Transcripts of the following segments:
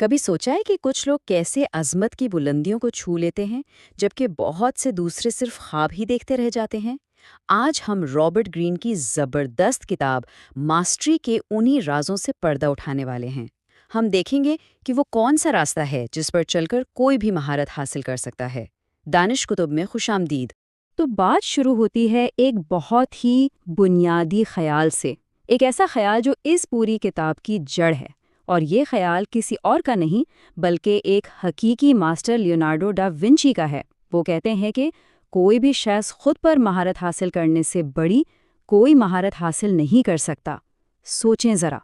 کبھی سوچا ہے کہ کچھ لوگ کیسے عظمت کی بلندیوں کو چھو لیتے ہیں جبکہ بہت سے دوسرے صرف خواب ہی دیکھتے رہ جاتے ہیں؟ آج ہم رابرٹ گرین کی زبردست کتاب ماسٹری کے انہی رازوں سے پردہ اٹھانے والے ہیں۔ ہم دیکھیں گے کہ وہ کون سا راستہ ہے جس پر چل کر کوئی بھی مہارت حاصل کر سکتا ہے۔ دانش کتب میں خوش آمدید۔ تو بات شروع ہوتی ہے ایک بہت ہی بنیادی خیال سے، ایک ایسا خیال جو اس پوری کتاب کی جڑ ہے، اور یہ خیال کسی اور کا نہیں بلکہ ایک حقیقی ماسٹر لیونارڈو ڈا ونچی کا ہے۔ وہ کہتے ہیں کہ کوئی بھی شخص خود پر مہارت حاصل کرنے سے بڑی کوئی مہارت حاصل نہیں کر سکتا۔ سوچیں ذرا،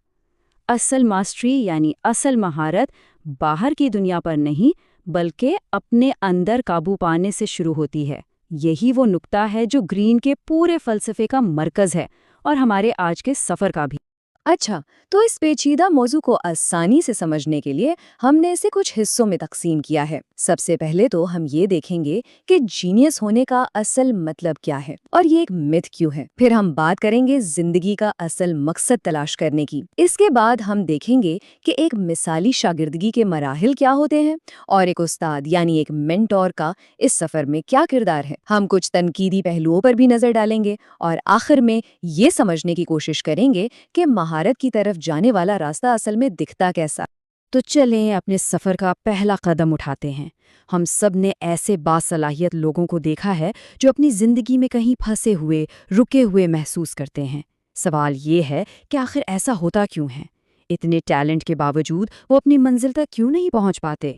اصل ماسٹری یعنی اصل مہارت باہر کی دنیا پر نہیں بلکہ اپنے اندر قابو پانے سے شروع ہوتی ہے۔ یہی وہ نقطہ ہے جو گرین کے پورے فلسفے کا مرکز ہے اور ہمارے آج کے سفر کا بھی۔ اچھا، تو اس پیچیدہ موضوع کو آسانی سے سمجھنے کے لیے ہم نے اسے کچھ حصوں میں تقسیم کیا ہے۔ سب سے پہلے تو ہم یہ دیکھیں گے کہ جینیس ہونے کا اصل مطلب کیا ہے اور یہ ایک متھ کیوں ہے۔ پھر ہم بات کریں گے زندگی کا اصل مقصد تلاش کرنے کی۔ اس کے بعد ہم دیکھیں گے کہ ایک مثالی شاگردگی کے مراحل کیا ہوتے ہیں اور ایک استاد یعنی ایک مینٹور کا اس سفر میں کیا کردار ہے۔ ہم کچھ تنقیدی پہلوؤں پر بھی نظر ڈالیں گے اور آخر میں یہ سمجھنے کی کوشش کریں گے کہ مہارت کی طرف جانے والا راستہ اصل میں دکھتا کیسا۔ تو چلیں اپنے سفر کا پہلا قدم اٹھاتے ہیں۔ ہم سب نے ایسے باصلاحیت لوگوں کو دیکھا ہے جو اپنی زندگی میں کہیں پھنسے ہوئے، رکے ہوئے محسوس کرتے ہیں۔ سوال یہ ہے کہ آخر ایسا ہوتا کیوں ہے؟ اتنے ٹیلنٹ کے باوجود وہ اپنی منزل تک کیوں نہیں پہنچ پاتے؟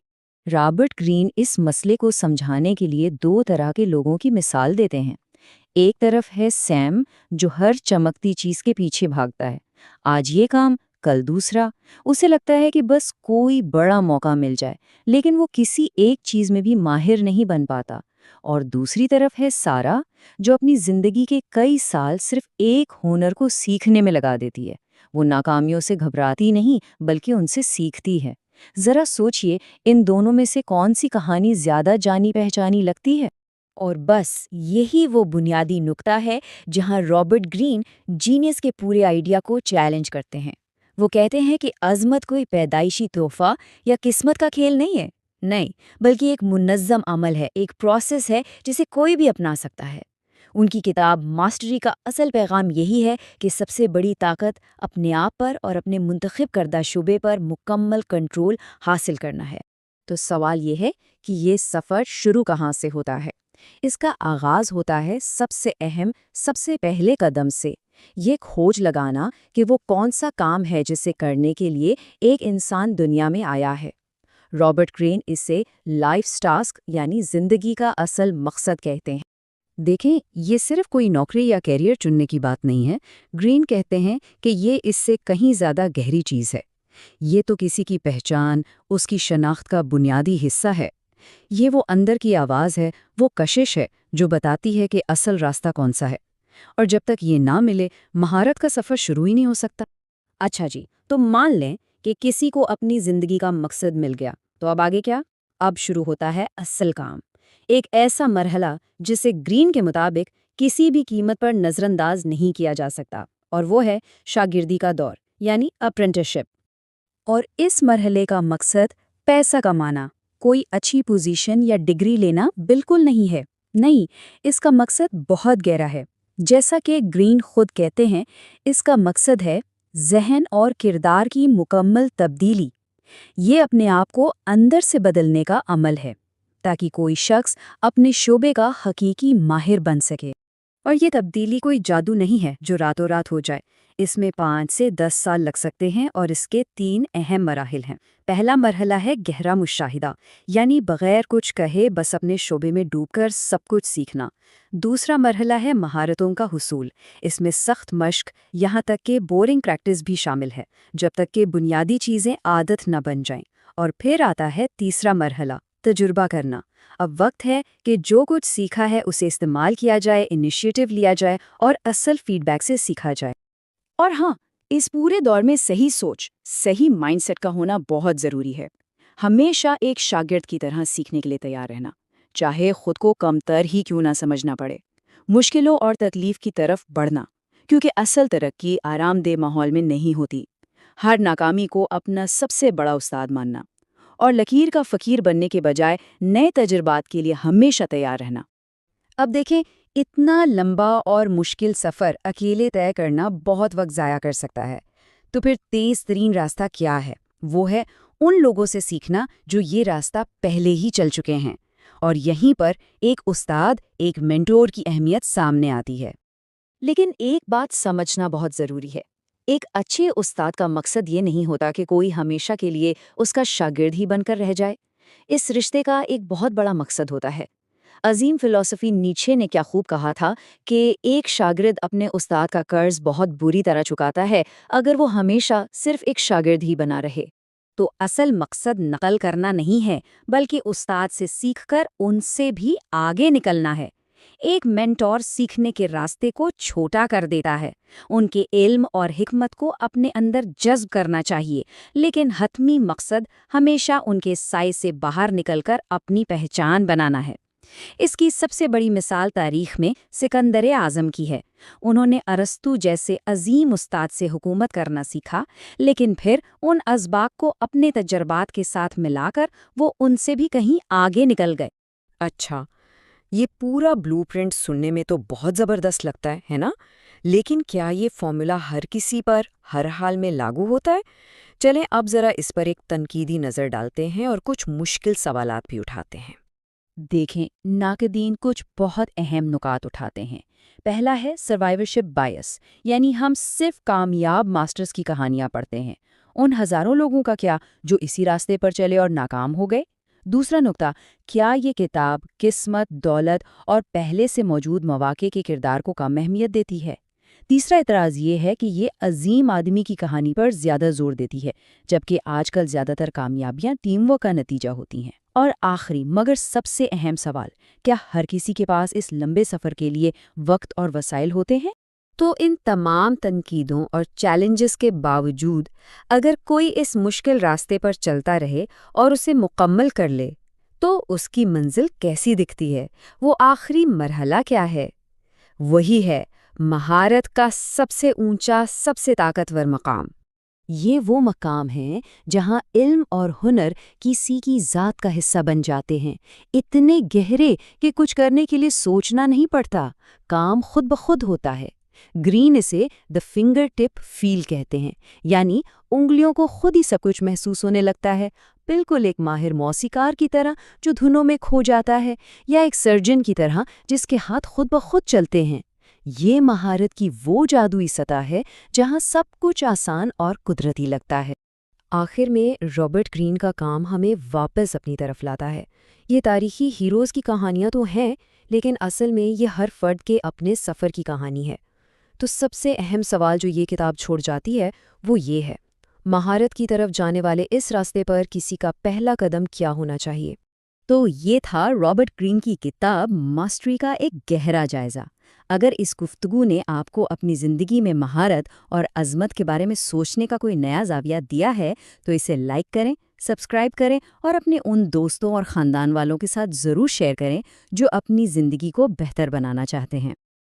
رابرٹ گرین اس مسئلے کو سمجھانے کے لیے دو طرح کے لوگوں کی مثال دیتے ہیں۔ ایک طرف ہے سیم، جو ہر چمکتی چیز کے پیچھے بھاگتا ہے، آج یہ کام کل دوسرا۔ اسے لگتا ہے کہ بس کوئی بڑا موقع مل جائے، لیکن وہ کسی ایک چیز میں بھی ماہر نہیں بن پاتا۔ اور دوسری طرف ہے سارا، جو اپنی زندگی کے کئی سال صرف ایک ہنر کو سیکھنے میں لگا دیتی ہے۔ وہ ناکامیوں سے گھبراتی نہیں بلکہ ان سے سیکھتی ہے۔ ذرا سوچئے، ان دونوں میں سے کون سی کہانی زیادہ جانی پہچانی لگتی ہے؟ اور بس یہی وہ بنیادی نقطہ ہے جہاں رابرٹ گرین جینیس کے پورے آئیڈیا کو چیلنج کرتے ہیں۔ وہ کہتے ہیں کہ عظمت کوئی پیدائشی تحفہ یا قسمت کا کھیل نہیں ہے، نہیں، بلکہ ایک منظم عمل ہے، ایک پروسیس ہے جسے کوئی بھی اپنا سکتا ہے۔ ان کی کتاب ماسٹری کا اصل پیغام یہی ہے کہ سب سے بڑی طاقت اپنے آپ پر اور اپنے منتخب کردہ شعبے پر مکمل کنٹرول حاصل کرنا ہے۔ تو سوال یہ ہے کہ یہ سفر شروع کہاں سے ہوتا ہے؟ اس کا آغاز ہوتا ہے سب سے اہم، سب سے پہلے قدم سے، یہ کھوج لگانا کہ وہ کون سا کام ہے جسے کرنے کے لیے ایک انسان دنیا میں آیا ہے۔ رابرٹ گرین اسے لائف ٹاسک یعنی زندگی کا اصل مقصد کہتے ہیں۔ دیکھیں، یہ صرف کوئی نوکری یا کیریئر چننے کی بات نہیں ہے۔ گرین کہتے ہیں کہ یہ اس سے کہیں زیادہ گہری چیز ہے۔ یہ تو کسی کی پہچان، اس کی شناخت کا بنیادی حصہ ہے۔ یہ وہ اندر کی آواز ہے، وہ کشش ہے جو بتاتی ہے کہ اصل راستہ کون سا ہے۔ اور جب تک یہ نہ ملے، مہارت کا سفر شروع ہی نہیں ہو سکتا۔ اچھا جی، تو مان لیں کہ کسی کو اپنی زندگی کا مقصد مل گیا، تو اب آگے کیا؟ اب شروع ہوتا ہے اصل کام، ایک ایسا مرحلہ جسے گرین کے مطابق کسی بھی قیمت پر نظر انداز نہیں کیا جا سکتا، اور وہ ہے شاگردی کا دور یعنی اپرنٹسشپ۔ اور اس مرحلے کا مقصد پیسہ کمانا، کوئی اچھی پوزیشن یا ڈگری لینا بالکل نہیں ہے۔ نہیں، اس کا مقصد بہت گہرا ہے۔ جیسا کہ گرین خود کہتے ہیں، اس کا مقصد ہے ذہن اور کردار کی مکمل تبدیلی۔ یہ اپنے آپ کو اندر سے بدلنے کا عمل ہے تاکہ کوئی شخص اپنے شعبے کا حقیقی ماہر بن سکے۔ اور یہ تبدیلی کوئی جادو نہیں ہے جو راتوں رات ہو جائے۔ اس میں 5 سے 10 سال لگ سکتے ہیں اور اس کے 3 اہم مراحل ہیں۔ پہلا مرحلہ ہے گہرا مشاہدہ، یعنی بغیر کچھ کہے بس اپنے شعبے میں ڈوب کر سب کچھ سیکھنا۔ دوسرا مرحلہ ہے مہارتوں کا حصول۔ اس میں سخت مشق، یہاں تک کہ بورنگ پریکٹس بھی شامل ہے، جب تک کہ بنیادی چیزیں عادت نہ بن جائیں۔ اور پھر آتا ہے تیسرا مرحلہ، تجربہ کرنا۔ اب وقت ہے کہ جو کچھ سیکھا ہے اسے استعمال کیا جائے، انیشیٹو لیا جائے اور اصل فیڈ بیک سے سیکھا جائے۔ اور ہاں، اس پورے دور میں صحیح سوچ، صحیح مائنڈ سیٹ کا ہونا بہت ضروری ہے۔ ہمیشہ ایک شاگرد کی طرح سیکھنے کے لیے تیار رہنا، چاہے خود کو کم تر ہی کیوں نہ سمجھنا پڑے۔ مشکلوں اور تکلیف کی طرف بڑھنا، کیونکہ اصل ترقی آرام دہ ماحول میں نہیں ہوتی۔ ہر ناکامی کو اپنا سب سے بڑا استاد ماننا، اور لکیر کا فقیر بننے کے بجائے نئے تجربات کے لیے ہمیشہ تیار رہنا۔ اب دیکھیں، اتنا لمبا اور مشکل سفر اکیلے طے کرنا بہت وقت ضائع کر سکتا ہے۔ تو پھر تیز ترین راستہ کیا ہے؟ وہ ہے ان لوگوں سے سیکھنا جو یہ راستہ پہلے ہی چل چکے ہیں۔ اور یہیں پر ایک استاد، ایک مینٹور کی اہمیت سامنے آتی ہے۔ لیکن ایک بات سمجھنا بہت ضروری ہے۔ ایک اچھے استاد کا مقصد یہ نہیں ہوتا کہ کوئی ہمیشہ کے لیے اس کا شاگرد ہی بن کر رہ جائے۔ اس رشتے کا ایک بہت بڑا مقصد ہوتا ہے۔ عظیم فلسفی نیچے نے کیا خوب کہا تھا کہ ایک شاگرد اپنے استاد کا قرض بہت بری طرح چکاتا ہے اگر وہ ہمیشہ صرف ایک شاگرد ہی بنا رہے۔ تو اصل مقصد نقل کرنا نہیں ہے، بلکہ استاد سے سیکھ کر ان سے بھی آگے نکلنا ہے۔ ایک مینٹور سیکھنے کے راستے کو چھوٹا کر دیتا ہے، ان کے علم اور حکمت کو اپنے اندر جذب کرنا چاہیے، لیکن حتمی مقصد ہمیشہ ان کے سائے سے باہر نکل کر اپنی پہچان بنانا ہے۔ اس کی سب سے بڑی مثال تاریخ میں سکندر اعظم کی ہے۔ انہوں نے ارسطو جیسے عظیم استاد سے حکومت کرنا سیکھا، لیکن پھر ان اسباق کو اپنے تجربات کے ساتھ ملا کر وہ ان سے بھی کہیں آگے نکل گئے۔ اچھا، یہ پورا بلو پرنٹ سننے میں تو بہت زبردست لگتا ہے نا؟ لیکن کیا یہ فارمولا ہر کسی پر ہر حال میں لاگو ہوتا ہے؟ چلیں اب ذرا اس پر ایک تنقیدی نظر ڈالتے ہیں اور کچھ مشکل سوالات بھی اٹھاتے ہیں۔ دیکھیں، ناقدین کچھ بہت اہم نکات اٹھاتے ہیں۔ پہلا ہے سروائیورشپ بائس، یعنی ہم صرف کامیاب ماسٹرز کی کہانیاں پڑھتے ہیں۔ ان ہزاروں لوگوں کا کیا جو اسی راستے پر چلے اور ناکام ہو گئے؟ دوسرا نقطہ، کیا یہ کتاب قسمت، دولت اور پہلے سے موجود مواقع کے کردار کو کم اہمیت دیتی ہے؟ تیسرا اعتراض یہ ہے کہ یہ عظیم آدمی کی کہانی پر زیادہ زور دیتی ہے، جبکہ آج کل زیادہ تر کامیابیاں ٹیم ورک کا نتیجہ ہوتی ہیں۔ اور آخری مگر سب سے اہم سوال، کیا ہر کسی کے پاس اس لمبے سفر کے لیے وقت اور وسائل ہوتے ہیں؟ تو ان تمام تنقیدوں اور چیلنجز کے باوجود اگر کوئی اس مشکل راستے پر چلتا رہے اور اسے مکمل کر لے تو اس کی منزل کیسی دکھتی ہے؟ وہ آخری مرحلہ کیا ہے؟ وہی ہے مہارت کا سب سے اونچا، سب سے طاقتور مقام۔ یہ وہ مقام ہے جہاں علم اور ہنر کسی کی ذات کا حصہ بن جاتے ہیں، اتنے گہرے کہ کچھ کرنے کے لیے سوچنا نہیں پڑتا، کام خود بخود ہوتا ہے۔ گرین اسے "the finger tip feel" کہتے ہیں، یعنی انگلیوں کو خود ہی سب کچھ محسوس ہونے لگتا ہے، بالکل ایک ماہر موسیقار کی طرح جو دھنوں میں کھو جاتا ہے، یا ایک سرجن کی طرح جس کے ہاتھ خود بخود چلتے ہیں۔ یہ مہارت کی وہ جادوئی سطح ہے جہاں سب کچھ آسان اور قدرتی لگتا ہے۔ آخر میں رابرٹ گرین کا کام ہمیں واپس اپنی طرف لاتا ہے۔ یہ تاریخی ہیروز کی کہانیاں تو ہیں، لیکن اصل میں یہ ہر فرد کے اپنے سفر کی کہانی ہے۔ تو سب سے اہم سوال جو یہ کتاب چھوڑ جاتی ہے وہ یہ ہے، مہارت کی طرف جانے والے اس راستے پر کسی کا پہلا قدم کیا ہونا چاہیے؟ تو یہ تھا رابرٹ گرین کی کتاب ماسٹری کا ایک گہرا جائزہ۔ اگر اس گفتگو نے آپ کو اپنی زندگی میں مہارت اور عظمت کے بارے میں سوچنے کا کوئی نیا زاویہ دیا ہے تو اسے لائک کریں، سبسکرائب کریں اور اپنے ان دوستوں اور خاندان والوں کے ساتھ ضرور شیئر کریں جو اپنی زندگی کو بہتر بنانا چاہتے ہیں۔